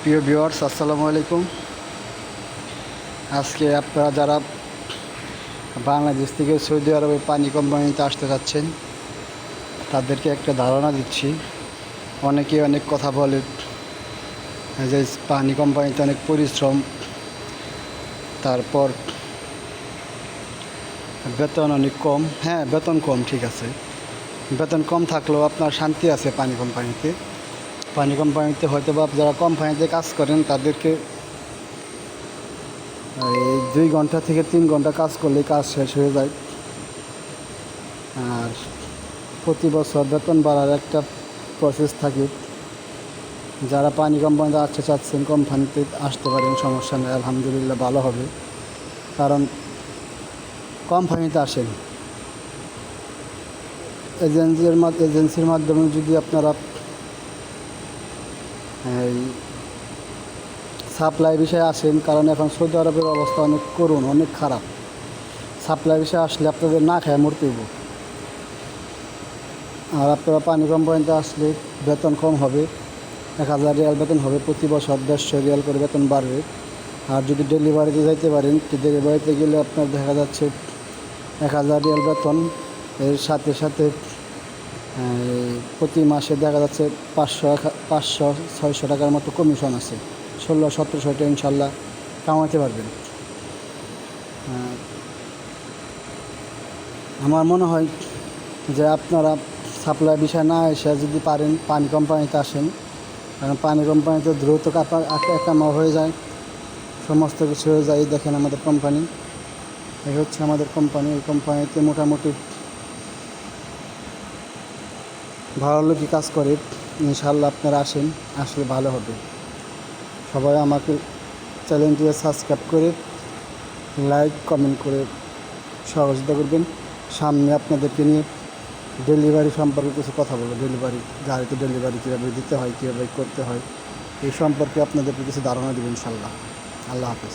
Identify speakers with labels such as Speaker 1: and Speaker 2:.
Speaker 1: প্রিয় ভিউয়ার্স, আসসালামু আলাইকুম। আজকে আপনারা যারা বাংলাদেশ থেকে সৌদি আরবে পানি কোম্পানিতে আসতে যাচ্ছেন তাদেরকে একটা ধারণা দিচ্ছি। অনেকেই অনেক কথা বলে যে পানি কোম্পানিতে অনেক পরিশ্রম, তারপর বেতন অনেক কম। হ্যাঁ, বেতন কম, ঠিক আছে, বেতন কম থাকলেও আপনার শান্তি আছে পানি কোম্পানিতে। পানি কোম্পানিতে হয়তো বা যারা কোম্পানিতে কাজ করেন তাদেরকে এই 2 ঘন্টা থেকে 3 ঘন্টা কাজ করলে কাজ শেষ হয়ে যায়। আর প্রতি বছর বেতন বাড়ার একটা প্রসেস থাকে। যারা পানি কোম্পানিতে আসতে চাচ্ছেন কোম্পানিতে আসতে পারেন, সমস্যা নেই, আলহামদুলিল্লাহ ভালো হবে। কারণ কোম্পানিতে আসেন এজেন্সির মাধ্যমে যদি আপনারা এই সাপ্লাই বিষয়ে আসেন, কারণ এখন সৌদি আরবের অবস্থা অনেক করুণ, অনেক খারাপ। সাপ্লাই বিষয়ে আসলে আপনাদের না খায় মরতে হইব। আর আপনারা পানি কোম্পানিতে আসলে বেতন কম হবে, 1000 রিয়াল বেতন হবে প্রতি বছর, 150 রিয়াল করে বেতন বাড়বে। আর যদি ডেলিভারিতে যাইতে পারেন, ডেলিভারিতে গেলে আপনার দেখা যাচ্ছে 1000 রিয়াল বেতন, এর সাথে সাথে প্রতি মাসে দেখা যাচ্ছে 500-600 টাকার মতো কমিশন আছে। 1600-1700 টাকা ইনশাল্লাহ কামাতে পারবেন। আমার মনে হয় যে আপনারা সাপ্লাই বিষয় না এসে যদি পারেন পানি কোম্পানিতে আসেন, কারণ পানি কোম্পানিতে দ্রুত কামা হয়ে যায়, সমস্ত কিছু হয়ে যায়। দেখেন আমাদের কোম্পানি, এই হচ্ছে আমাদের কোম্পানি। এই কোম্পানিতে মোটামুটি ভালো লোকই কাজ করে। ইনশাল্লাহ আপনারা আসেন, আসলে ভালো হবে। সবাই আমাকে চ্যানেলটিকে সাবস্ক্রাইব করে লাইক কমেন্ট করে সহযোগিতা করবেন। সামনে আপনাদেরকে নিয়ে ডেলিভারি সম্পর্কে কিছু কথা বলবো। গাড়িতে ডেলিভারি কীভাবে দিতে হয়, কীভাবে করতে হয়, এই সম্পর্কে আপনাদেরকে কিছু ধারণা দেবেন ইনশাল্লাহ। আল্লাহ হাফেজ।